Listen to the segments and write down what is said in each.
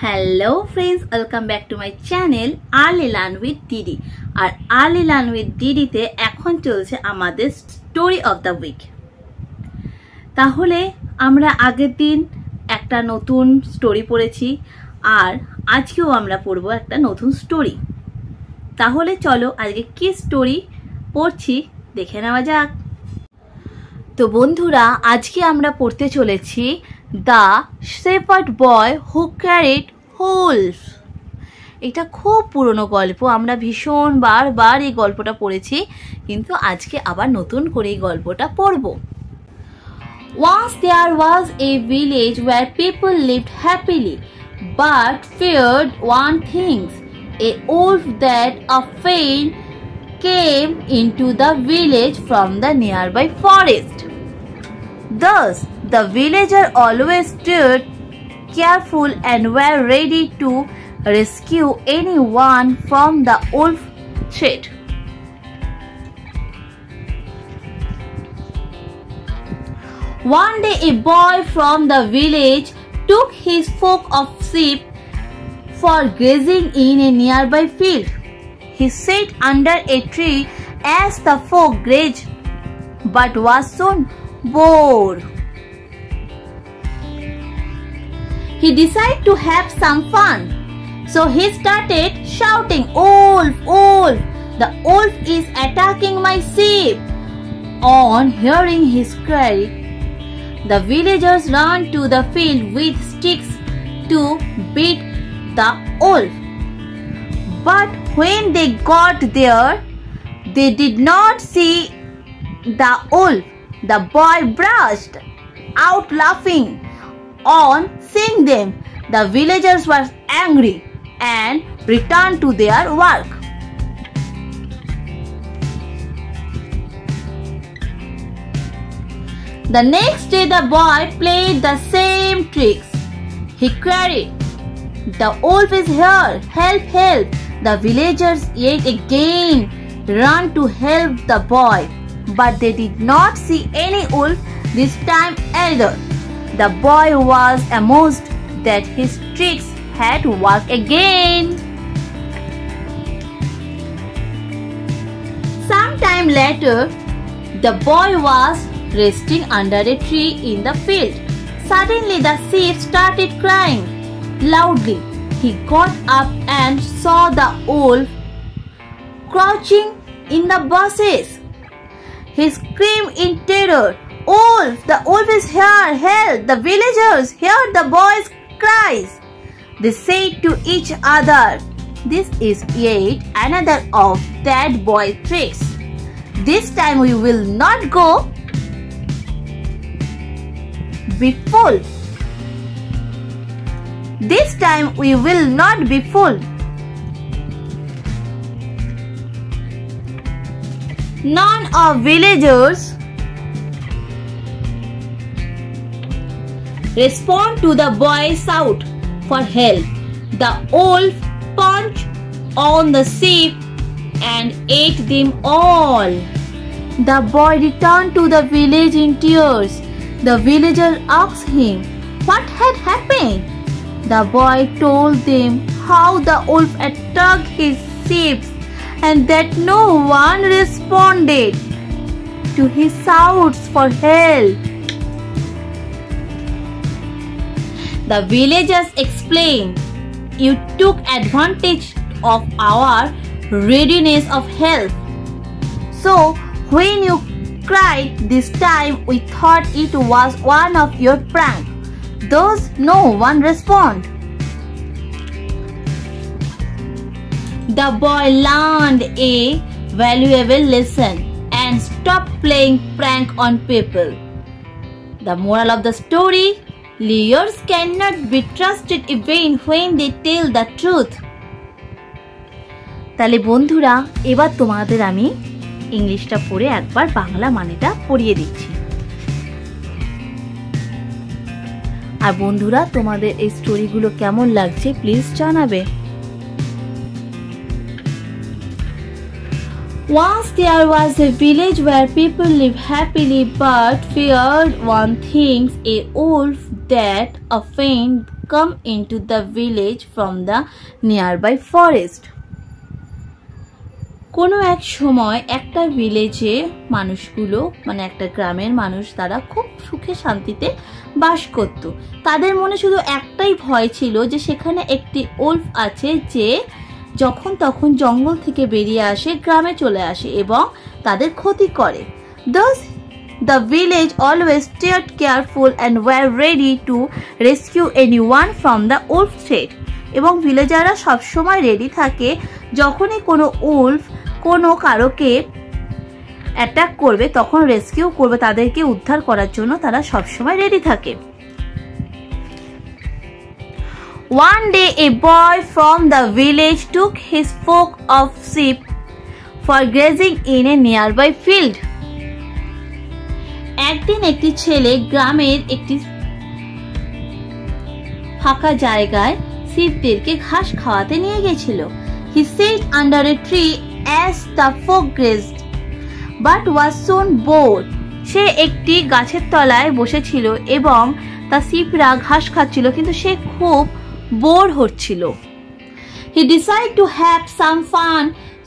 Hello friends, welcome back to my channel early learn with দিদি। আর early learn with দিদিতে এখন চলছে আমাদের story of the week. তাহলে আমরা আগের দিন একটা নতুন স্টোরি পড়েছি আর আজকেও আমরা পড়ব একটা নতুন স্টোরি। তাহলে চলো আজকে কি স্টোরি পড়ছি দেখে নেওয়া যাক। তো বন্ধুরা, আজকে আমরা পড়তে চলেছি the shepherd boy who carried holes. এটা খুব পুরনো গল্প, আমরা ভীষণ বারবার এই গল্পটা পড়েছি, কিন্তু আজকে আবার নতুন করে এই গল্পটা পড়ব। Once there was a village where people lived happily but feared one thing, a wolf that often came into the village from the nearby forest. Thus, the villagers always stood careful and were ready to rescue anyone from the wolf threat. One day, a boy from the village took his flock of sheep for grazing in a nearby field. He sat under a tree as the flock grazed, but was soon bored. He decided to have some fun, so he started shouting, "Wolf, wolf! The wolf is attacking my sheep!" On hearing his cry, the villagers ran to the field with sticks to beat the wolf. But when they got there, they did not see the wolf. The boy burst out laughing. On seeing them, the villagers were angry and returned to their work. The next day, the boy played the same tricks. He cried, "The wolf is here! Help, help!" The villagers yet again ran to help the boy, but they did not see any wolf this time either. The boy was amazed that his tricks had worked again. Some time later, the boy was resting under a tree in the field. Suddenly, the sheep started crying loudly. He got up and saw the wolf crouching in the bushes. He screamed in terror, "Wolf! The wolf is here! Help! The villagers hear the boy's cries." They said to each other, "This is yet another of that boy's tricks. This time we will not be fooled. This time we will not be fooled." None of villagers respond to the boy's shout for help. The wolf punched on the sheep and ate them all. The boy returned to the village in tears. The villager asked him what had happened. The boy told them how the wolf attacked his sheep and that no one responded to his shouts for help. The villagers explained, "You took advantage of our readiness of help. So when you cried this time, we thought it was one of your pranks. Thus no one responded." The boy learned a valuable lesson and stopped playing prank on people. The moral of the story: liars cannot be trusted even when they tell the truth. তাহলে বন্ধুরা, এবার তোমাদের আমি ইংলিশটা পড়ে একবার বাংলা মানেটা পড়িয়ে দিচ্ছি। আর বন্ধুরা, তোমাদের এই স্টোরিগুলো কেমন লাগছে প্লিজ জানাবে। Once there was a village where people lived happily but feared one thing, a wolf that often come into the village from the nearby forest. কোনো এক সময় একটা ভিলেজে মানুষগুলো মানে একটা গ্রামের মানুষ তারা খুব সুখে শান্তিতে বাস করত। তাদের মনে শুধু একটাই ভয় ছিল যে সেখানে একটি উলফ আছে যে যখন তখন জঙ্গল থেকে বেরিয়ে আসে, গ্রামে চলে আসে এবং তাদের ক্ষতি করে। Thus the village always stayed careful and were ready to rescue anyone from the wolf threat. এবং ভিলেজাররা সবসময় রেডি থাকে যখনই কোনো উলফ কোনো কারোকে অ্যাটাক করবে তখন রেস্কিউ করবে, তাদেরকে উদ্ধার করার জন্য তারা সবসময় রেডি থাকে। One day a boy from the village took his flock of sheep for grazing in a nearby field. একদিন একটি ছেলে গ্রামের একটি ফাঁকা জায়গায় শিবদেরকে ঘাস খাওয়াতে নিয়ে গেছিল। He sat under a tree as the flock grazed, but was soon bored. সে একটি গাছের তলায় বসেছিল এবং তার শিবরা ঘাস খাচ্ছিল, কিন্তু সে খুব বোর হচ্ছিল। He decided to have some fun,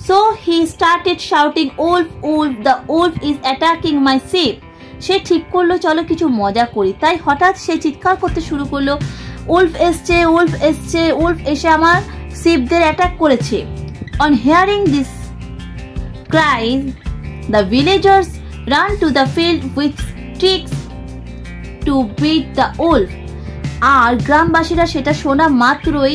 so he started shouting, "Wolf, wolf, the wolf is attacking my sheep." সে ঠিক করলো চলো কিছু মজা করি, তাই হঠাৎ সে চিৎকার করতে শুরু করলো, উলফ এসছে, উলফ এসছে, উলফ এসে আমার শিবদের অ্যাটাক করেছে। On hearing this cries, the villagers ran to the field with sticks to beat the wolf. আর গ্রামবাসীরা সেটা শোনা মাত্রই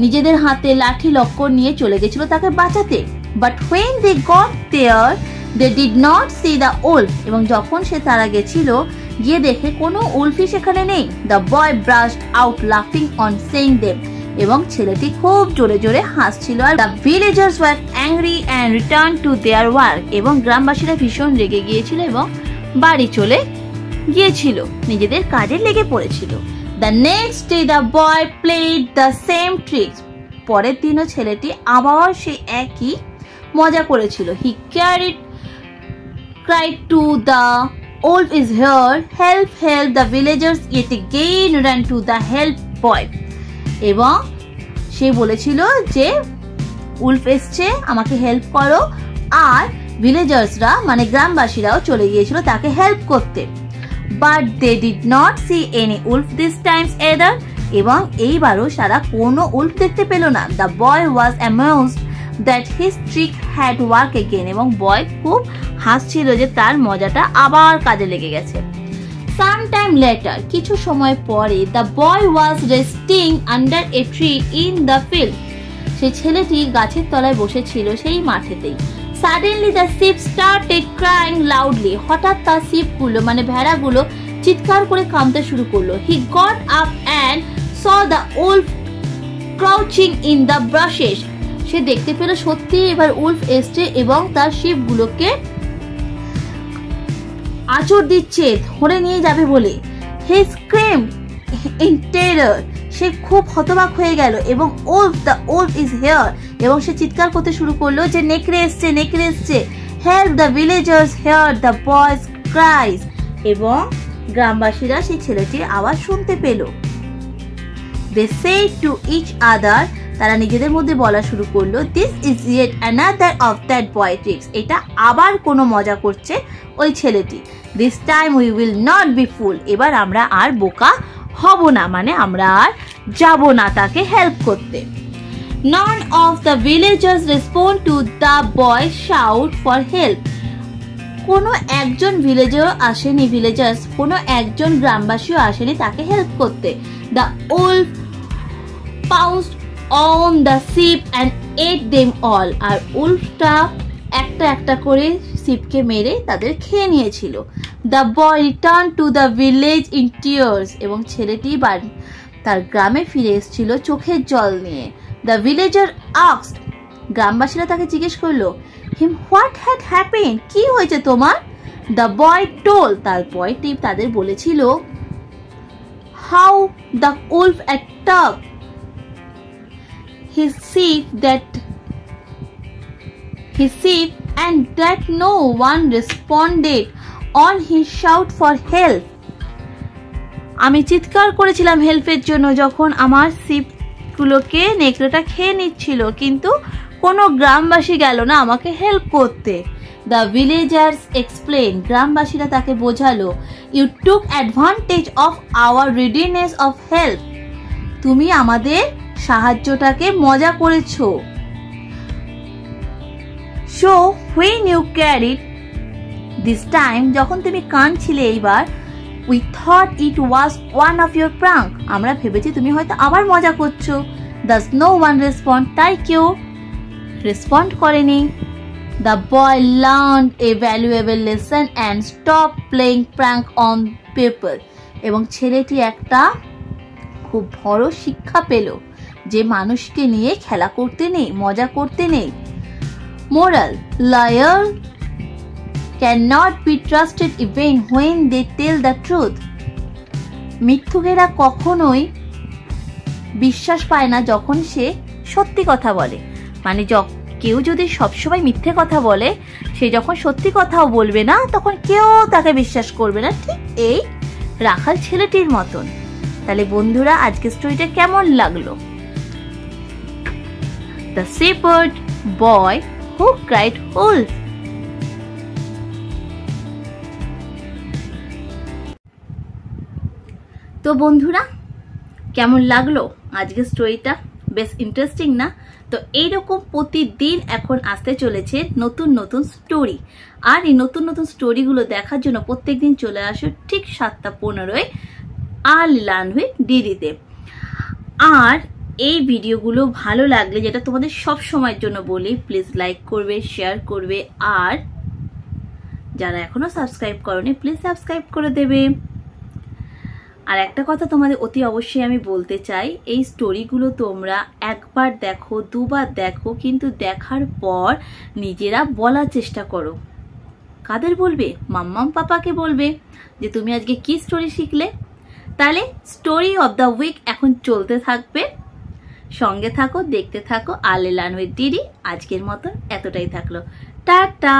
নিজেদের হাতে লাঠি লক্কর নিয়ে চলে গেছিল তাকে বাঁচাতে। But when they got there, they did not see the wolf. এবং যখন সে তারা গেছিল গিয়ে দেখে কোনো উলফই সেখানে নেই। The boy burst out laughing on seeing them. এবং ছেলেটি খুব জোরে জোরে হাসছিল। আর the villagers were angry and returned to their work. এবং গ্রামবাসীরা ভীষণ রেগে গিয়েছিল এবং বাড়ি চলে গিয়েছিল, নিজেদের কাজে লেগে পড়েছিল। The next day the boy played the same tricks. পরের দিনও ছেলেটি আবার সে একই মজা করেছিল। He cried to the wolf is here, help, help. The villagers yet again ran to the help boy. এবং সে বলেছিল যে উলফ এসছে, আমাকে হেল্প করো। আর ভিলেজার্সরা মানে গ্রামবাসীরাও চলে গিয়েছিল তাকে হেল্প করতে। But they did not see any wolf this time either. এবং এইবারও সারা কোনো উলফ দেখতে পেল না। The boy was amused that his trick had worked again. এবং বয় খুব হাসছিল যে তার মজাটা আবার কাজে লেগে গেছে। Sometime later, কিছু সময় পরে, the boy was resting under a tree in the field. সেই ছেলেটি গাছের তলায় বসেছিল সেই মাঠেতেই। Suddenly the sheep started crying loudly. হঠাৎ তার শিবগুলো মানে ভেড়াগুলো চিৎকার করে কাঁদতে শুরু করলো। He got up and saw the wolf crouching in the bushes. সে দেখতে পেল সত্যি এবার উলফ এসছে এবং তার শিবগুলোকে আঁচড় দিচ্ছে ধরে নিয়ে যাবে বলে। He screamed in terror. সে খুব হতবাক হয়ে গেল এবং wolf, the wolf is here. এবং সে চিৎকার করতে শুরু করলো যে নেকড়ে এসছে, নেকড়ে এসছে। Help, the villagers heard the boy's cries. এবং গ্রামবাসীরা সেই ছেলেটির আওয়াজ শুনতে পেল। They said to each other, তারা নিজেদের মধ্যে বলা শুরু করলো, this is yet another of that boy tricks. এটা আবার কোনো মজা করছে ওই ছেলেটি। This time we will not be fool. এবার আমরা আর বোকা হব না, মানে আমরা আর যাব না তাকে হেল্প করতে। None of the villagers respond to the boy's shout for help. কোনো একজন ভিলেজার আসেনি, ভিলেজার্স কোনো একজন গ্রামবাসীও আসেনি তাকে হেল্প করতে। The wolf pounced on the sheep and ate them all. আর উলফটা একটা একটা করে শিবকে মেরে তাদের খেয়ে নিয়েছিল। The boy returned to the village in tears. এবং ছেলেটি তার গ্রামে ফিরে এসেছিল চোখের জল নিয়ে। The villager asked. গ্রামবাসীরা তাকে জিজ্ঞেস করলো, him what had happened? কি হয়েছে তোমার? The boy told. তারপর তাদের বলেছিল how the wolf attacked his sheep and that no one responded on his shout for help. আমি চিৎকার করেছিলাম হেল্পের জন্য যখন আমার শিপগুলোকে নেকড়েটা খেয়ে নিচ্ছিল, কিন্তু কোনো গ্রামবাসী গেল না আমাকে হেল্প করতে। দ্য ভিলেজার্স এক্সপ্লেন, গ্রামবাসীরা তাকে বোঝালো, you took advantage of our readiness of help, তুমি আমাদের সাহায্যটাকে মজা করেছো। So when you carried this time, যখন তুমি কাঁদছিলে এইবার, we thought it was one of your prank, আমরা ভেবেছি তুমি হয়তো আবার মজা করছো। Thus no one respond, তাই কেউ রেসপন্ড করেনি। The boy learned a valuable lesson and stopped playing prank on people, এবং ছেলেটি একটা খুব বড় শিক্ষা পেল যে মানুষকে নিয়ে খেলা করতে নেই, মজা করতে নেই। Moral, liar cannot be trusted even when they tell the truth. মিথ্যুকেরা কখনোই বিশ্বাস পায় না যখন সে সত্যি কথা বলে। মানে কেউ যদি সবসময় মিথ্যে কথা বলে, সে যখন সত্যি কথাও বলবে না তখন কেউ তাকে বিশ্বাস করবে না, ঠিক এই রাখাল ছেলেটির মতন। তাহলে বন্ধুরা আজকের স্টোরিটা কেমন লাগলো? The shepherd boy who cried wolf. তো বন্ধুরা কেমন লাগলো আজকের স্টোরিটা? বেশ ইন্টারেস্টিং না? তো এইরকম প্রতিদিন এখন আসতে চলেছে নতুন নতুন স্টোরি, আর এই নতুন নতুন স্টোরিগুলো দেখার জন্য প্রত্যেকদিন চলে আসো ঠিক 7:15 আর লার্ন উইথ দিদিতে। আর এই ভিডিওগুলো ভালো লাগলে, যেটা তোমাদের সব সময়ের জন্য বলি, প্লিজ লাইক করবে, শেয়ার করবে, আর যারা এখনো সাবস্ক্রাইব করোনি প্লিজ সাবস্ক্রাইব করে দেবে। আর একটা কথা তোমাদের অতি অবশ্যই আমি বলতে চাই, এই স্টোরিগুলো তোমরা একবার দেখো, দুবার দেখো, কিন্তু দেখার পর নিজেরা বলার চেষ্টা করো। কাদের বলবে? মাম্মাম পাপাকে বলবে যে তুমি আজকে কি স্টোরি শিখলে। তাহলে স্টোরি অফ দ্য উইক এখন চলতে থাকবে, সঙ্গে থাকো, দেখতে থাকো। আর লার্ন উইথ দিদি আজকের মতন এতটাই থাকলো, টাটা।